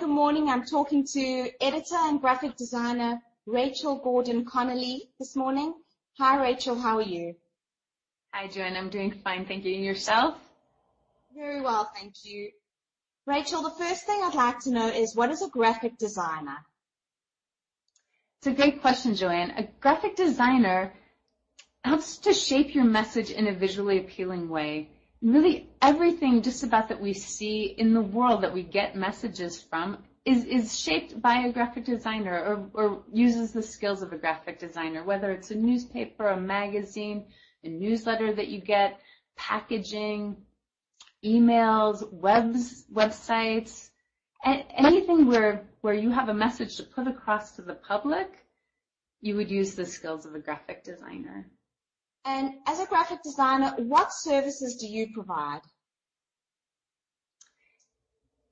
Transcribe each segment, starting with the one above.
good morning. I'm talking to editor and graphic designer Rachel Gordon-Connolly this morning. Hi, Rachel. How are you? Hi, Joanne. I'm doing fine, thank you. And yourself? Very well, thank you. Rachel, the first thing I'd like to know is, what is a graphic designer? It's a great question, Joanne. A graphic designer helps to shape your message in a visually appealing way. Really, everything just about that we see in the world that we get messages from is shaped by a graphic designer or uses the skills of a graphic designer, whether it's a newspaper, a magazine, a newsletter that you get, packaging, emails, websites, anything where you have a message to put across to the public, you would use the skills of a graphic designer. And as a graphic designer, what services do you provide?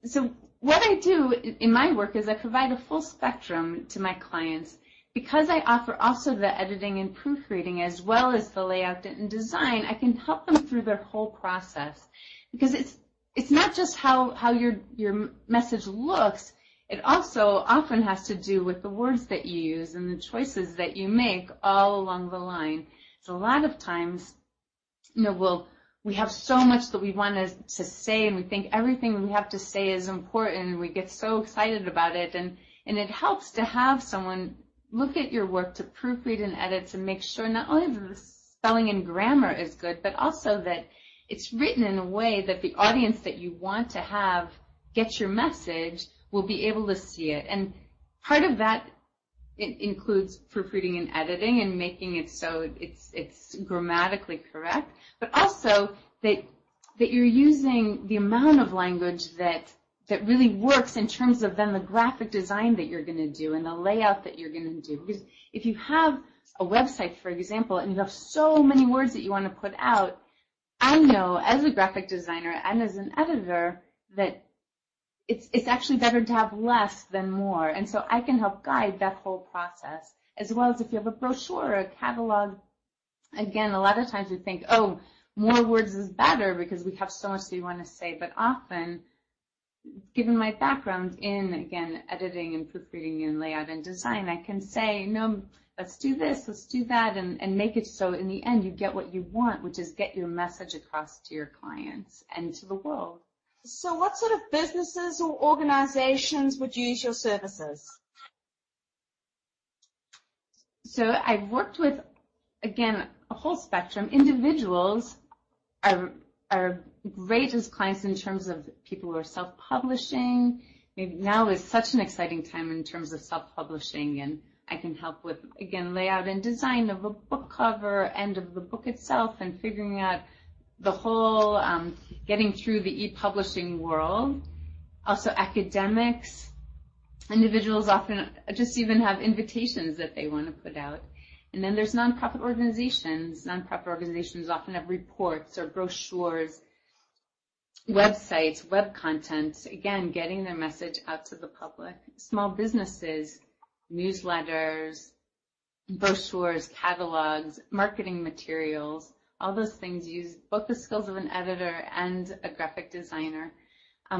So what I do in my work is I provide a full spectrum to my clients. Because I offer also the editing and proofreading as well as the layout and design, I can help them through their whole process. Because it's not just how your message looks, it also often has to do with the words that you use and the choices that you make all along the line. So a lot of times, we have so much that we want to say, and we think everything we have to say is important, and we get so excited about it, and it helps to have someone look at your work to proofread and edit to make sure not only that the spelling and grammar is good, but also that it's written in a way that the audience that you want to have get your message will be able to see it. And part of that it includes proofreading and editing and making it so it's grammatically correct, but also that you're using the amount of language that really works in terms of then the graphic design that you're going to do and the layout that you're going to do. Because if you have a website, for example, and you have so many words that you want to put out, I know as a graphic designer and as an editor that it's actually better to have less than more. And so I can help guide that whole process, as well as if you have a brochure or a catalog. Again, a lot of times we think, oh, more words is better because we have so much that we want to say. But often, given my background in, again, editing and proofreading and layout and design, I can say, no, let's do this, let's do that, and make it so in the end you get what you want, which is get your message across to your clients and to the world. So what sort of businesses or organizations would use your services? So I've worked with, again, a whole spectrum. Individuals are great as clients in terms of people who are self-publishing. Maybe now is such an exciting time in terms of self-publishing, and I can help with, again, layout and design of a book cover and of the book itself and figuring out the whole getting through the e-publishing world. Also academics, individuals often just even have invitations that they want to put out. And then there's nonprofit organizations. Nonprofit organizations often have reports or brochures, websites, web content, again, getting their message out to the public. Small businesses, newsletters, brochures, catalogs, marketing materials, all those things use both the skills of an editor and a graphic designer.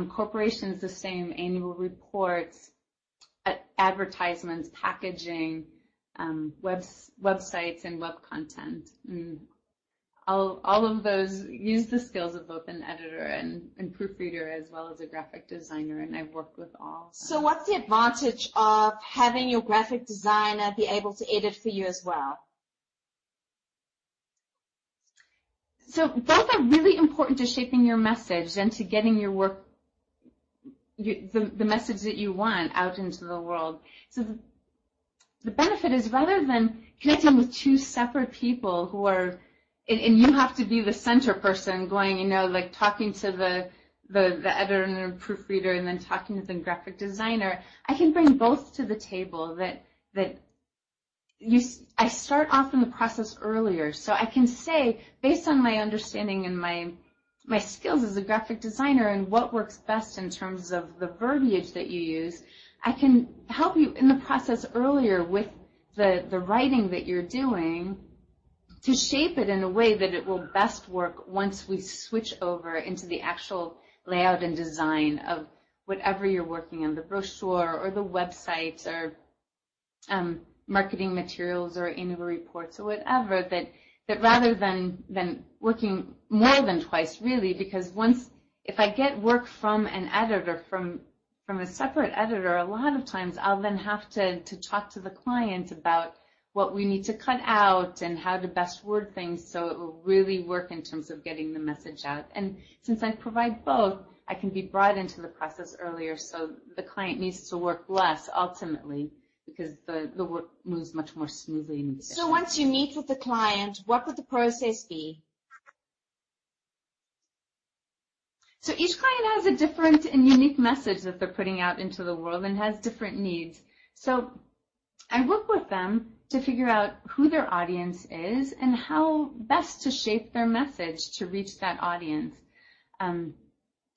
Corporations, the same, annual reports, advertisements, packaging, websites, and web content. And all of those use the skills of both an editor and proofreader as well as a graphic designer, and I've worked with all. So what's the advantage of having your graphic designer be able to edit for you as well? So both are really important to shaping your message and to getting your work, the message that you want out into the world. So the benefit is rather than connecting with two separate people who are, and you have to be the center person going, like talking to the editor and the proofreader and then talking to the graphic designer, I can bring both to the table that I start off in the process earlier, so I can say, based on my understanding and my skills as a graphic designer and what works best in terms of the verbiage that you use, I can help you in the process earlier with the writing that you're doing to shape it in a way that it will best work once we switch over into the actual layout and design of whatever you're working on, the brochure or the website or marketing materials or annual reports or whatever, that rather than working more than twice, really, because if I get work from an editor, from a separate editor, a lot of times I'll then have to talk to the client about what we need to cut out and how to best word things so it will really work in terms of getting the message out. And since I provide both, I can be brought into the process earlier, so the client needs to work less ultimately, because the work moves much more smoothly and efficiently. So once you meet with the client, what would the process be? So each client has a different and unique message that they're putting out into the world and has different needs. So I work with them to figure out who their audience is and how best to shape their message to reach that audience.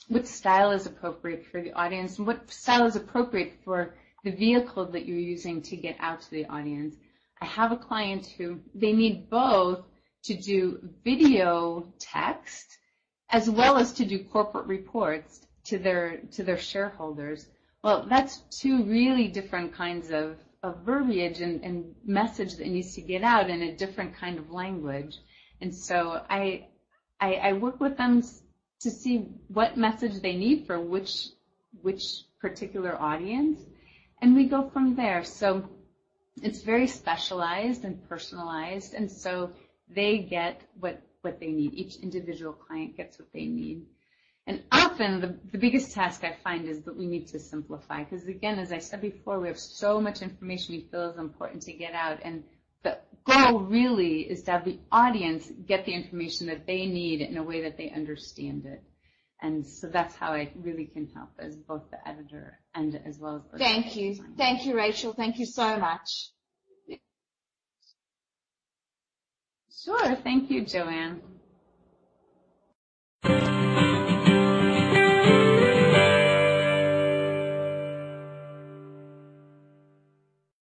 What style is appropriate for the audience and what style is appropriate for the vehicle that you're using to get out to the audience. I have a client who they need both to do video text as well as to do corporate reports to their shareholders. Well, that's two really different kinds of verbiage and message that needs to get out in a different kind of language. And so I work with them to see what message they need for which particular audience, and we go from there. So it's very specialized and personalized, and so they get what they need. Each individual client gets what they need. And often the biggest task I find is that we need to simplify, because again, as I said before, we have so much information we feel is important to get out, and the goal really is to have the audience get the information that they need in a way that they understand it. And so that's how I really can help as both the editor and as well as the Thank you. designer. Thank you, Rachel. Thank you so much. Sure. Thank you, Joanne.